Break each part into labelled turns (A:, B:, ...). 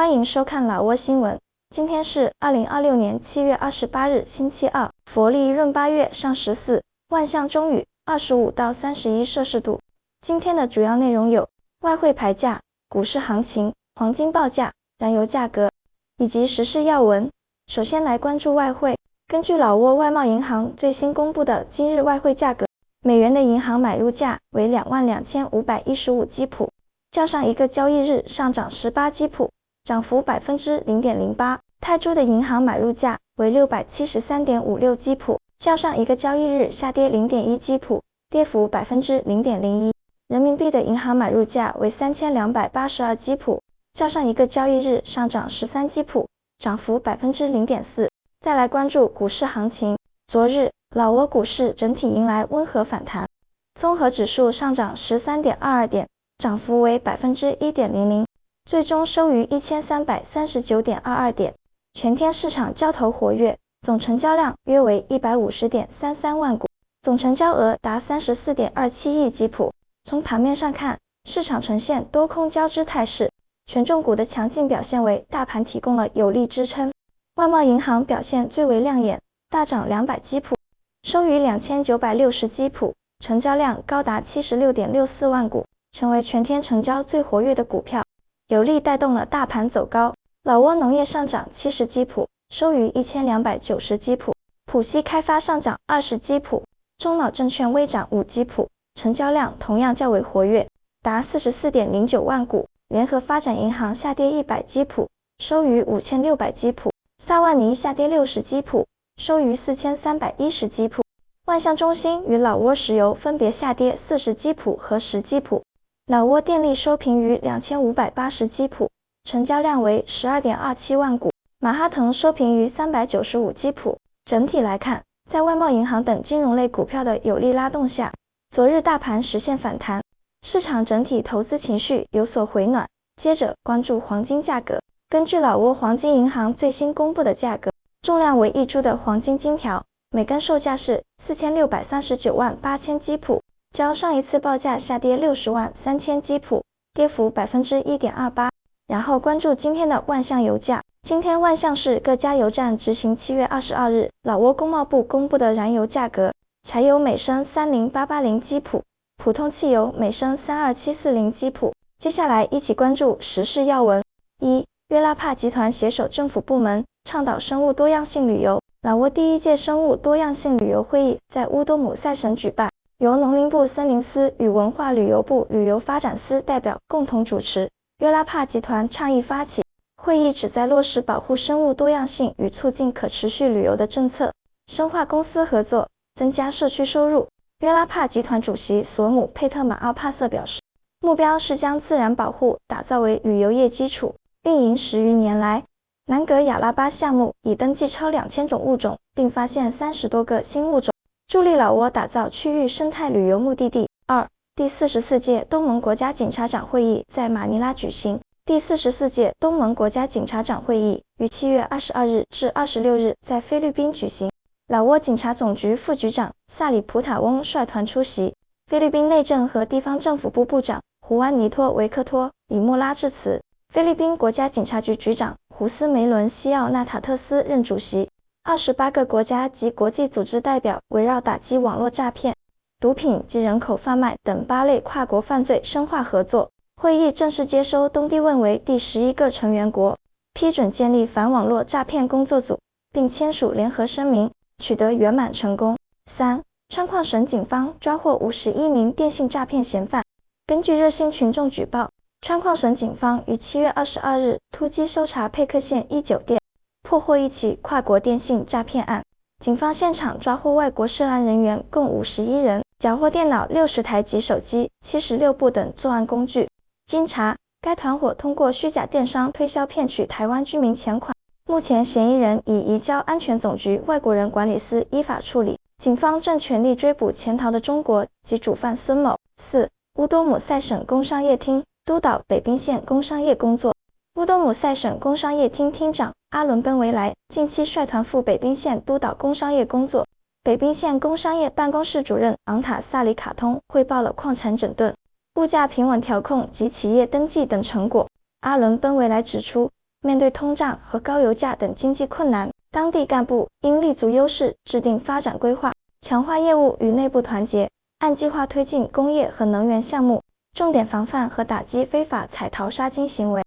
A: 欢迎收看老挝新闻。今天是2026年7月28日星期二，佛历闰8月上14，万象中雨25到31摄氏度。今天的主要内容有外汇牌价、股市行情、黄金报价、燃油价格以及时事要闻。首先来关注外汇。根据老挝外贸银行最新公布的今日外汇价格，美元的银行买入价为22515基普，较上一个交易日上涨18基普，涨幅 0.08%。泰铢的银行买入价为673.56基普，较上一个交易日下跌 0.1 基普，跌幅 0.01%。人民币的银行买入价为3282基普，较上一个交易日上涨13基普，涨幅 0.4%。再来关注股市行情。昨日，老挝股市整体迎来温和反弹，综合指数上涨 13.22 点，涨幅为 1.00%， 最终收于 1339.22 点。全天市场交投活跃，总成交量约为 150.33 万股，总成交额达 34.27 亿基普。从盘面上看，市场呈现多空交织态势，权重股的强劲表现为大盘提供了有力支撑。外贸银行表现最为亮眼，大涨200基普，收于2960基普，成交量高达 76.64 万股，成为全天成交最活跃的股票，有力带动了大盘走高。老挝农业上涨70基普，收于1290基普，浦西开发上涨20基普，中老证券微涨5基普，成交量同样较为活跃，达 44.09 万股。联合发展银行下跌100基普，收于5600基普，萨万尼下跌60基普，收于4310基普。万象中心与老挝石油分别下跌40基普和10基普。老挝电力收评于2580基普，成交量为 12.27 万股。马哈腾收评于395基普。整体来看，在外贸银行等金融类股票的有力拉动下，昨日大盘实现反弹，市场整体投资情绪有所回暖。接着关注黄金价格。根据老挝黄金银行最新公布的价格，重量为1铢的黄金金条，每根售价是4639万8000基普，较上一次报价下跌60万3000基普，跌幅 1.28%。然后关注今天的万象油价。今天万象市各加油站执行7月22日老挝工贸部公布的燃油价格，柴油每升30880基普，普通汽油每升32740基普。接下来一起关注时事要闻。1. 约拉帕集团携手政府部门，倡导生物多样性旅游。老挝第一届生物多样性旅游会议在乌多姆赛省举办，由农林部森林司与文化旅游部旅游发展司代表共同主持，约拉帕集团倡议发起。会议旨在落实保护生物多样性与促进可持续旅游的政策，深化公司合作，增加社区收入。约拉帕集团主席索姆佩特马奥帕瑟表示，目标是将自然保护打造为旅游业基础。运营10余年来，南格雅拉巴项目已登记超2000种物种，并发现30多个新物种，助力老挝打造区域生态旅游目的地。2. 第44届东盟国家警察长会议在马尼拉举行。第44届东盟国家警察长会议于7月22日至26日在菲律宾举行。老挝警察总局副局长萨里普塔翁率团出席，菲律宾内政和地方政府部部长胡安尼托维克托里莫拉致辞。菲律宾国家警察局局长胡斯梅伦西奥纳塔特斯任主席。28个国家及国际组织代表围绕打击网络诈骗、毒品及人口贩卖等8类跨国犯罪深化合作。会议正式接收东帝汶为第11个成员国，批准建立反网络诈骗工作组，并签署联合声明，取得圆满成功。3. 川矿省警方抓获51名电信诈骗嫌犯。根据热心群众举报，川矿省警方于7月22日突击搜查佩克县一酒店，破获一起跨国电信诈骗案。警方现场抓获外国涉案人员共51人，缴获电脑60台及手机76部等作案工具。经查，该团伙通过虚假电商推销骗取台湾居民钱款，目前嫌疑人已移交安全总局外国人管理司依法处理，警方正全力追捕潜逃的中国及主犯孙某。4. 乌多姆赛省工商业厅督导北冰县工商业工作。乌多姆赛省工商业厅厅长阿伦奔维莱近期率团赴北冰县督导工商业工作。北冰县工商业办公室主任昂塔萨里卡通汇报了矿产整顿、物价平稳调控及企业登记等成果。阿伦奔维莱指出，面对通胀和高油价等经济困难，当地干部应立足优势，制定发展规划，强化业务与内部团结，按计划推进工业和能源项目，重点防范和打击非法采淘杀金行为。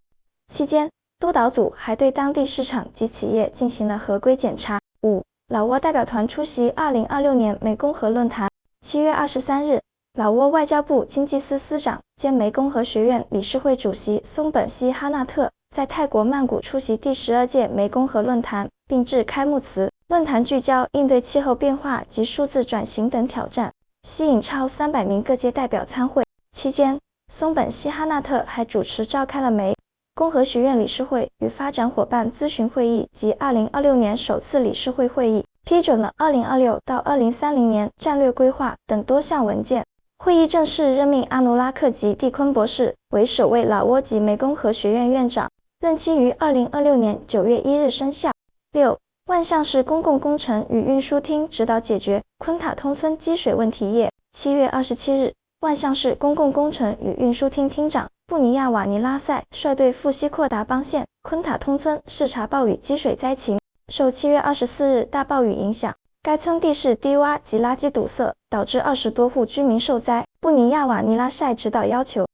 A: 期间，督导组还对当地市场及企业进行了合规检查。5. 老挝代表团出席2026年湄公河论坛。7月23日，老挝外交部经济司司长兼湄公河学院理事会主席松本锡哈纳特在泰国曼谷出席第12届湄公河论坛，并致开幕词。论坛聚焦应对气候变化及数字转型等挑战，吸引超300名各界代表参会。期间，松本锡哈纳特还主持召开了湄公河学院理事会与发展伙伴咨询会议及2026年首次理事会会议，批准了2026到2030年战略规划等多项文件。会议正式任命阿努拉克·吉蒂昆博士为首位老挝籍湄公河学院院长，任期于2026年9月1日生效。6. 万象市公共工程与运输厅指导解决昆塔通村积水问题业。7月27日，万象市公共工程与运输厅厅长布尼亚瓦尼拉塞率队赴西扩达邦县昆塔通村视察暴雨积水灾情。受7月24日大暴雨影响，该村地势低洼及垃圾堵塞，导致20多户居民受灾。布尼亚瓦尼拉塞指导要求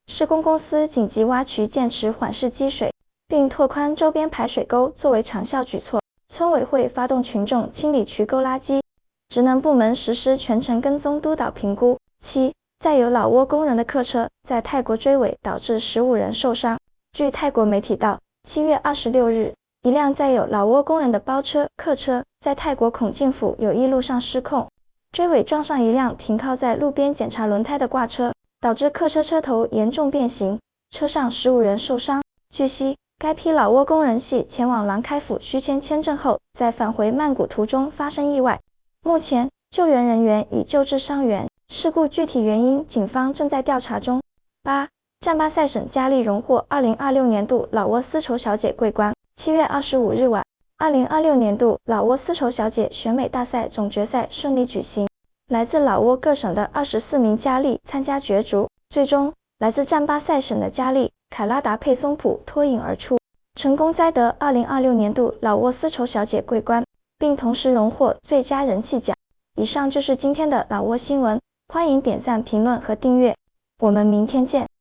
A: 施工公司紧急挖渠建池缓释积水，并拓宽周边排水沟作为长效举措。村委会发动群众清理渠沟垃圾，职能部门实施全程跟踪督导评估。7. 载有老挝工人的客车在泰国追尾，导致15人受伤。据泰国媒体报，7月26日，一辆载有老挝工人的包车客车在泰国孔敬府友谊路上失控，追尾撞上一辆停靠在路边检查轮胎的挂车，导致客车车头严重变形，车上15人受伤。据悉，该批老挝工人系前往郎开府续签签证后，在返回曼谷途中发生意外。目前，救援人员已救治伤员，事故具体原因警方正在调查中。8. 占巴塞省佳丽荣获2026年度老挝丝绸小姐桂冠。7月25日晚，2026年度老挝丝绸小姐选美大赛总决赛顺利举行，来自老挝各省的24名佳丽参加角逐，最终来自占巴塞省的佳丽凯拉达佩松普脱颖而出，成功摘得2026年度老挝丝绸小姐桂冠，并同时荣获最佳人气奖。以上就是今天的老挝新闻，欢迎点赞、评论和订阅，我们明天见。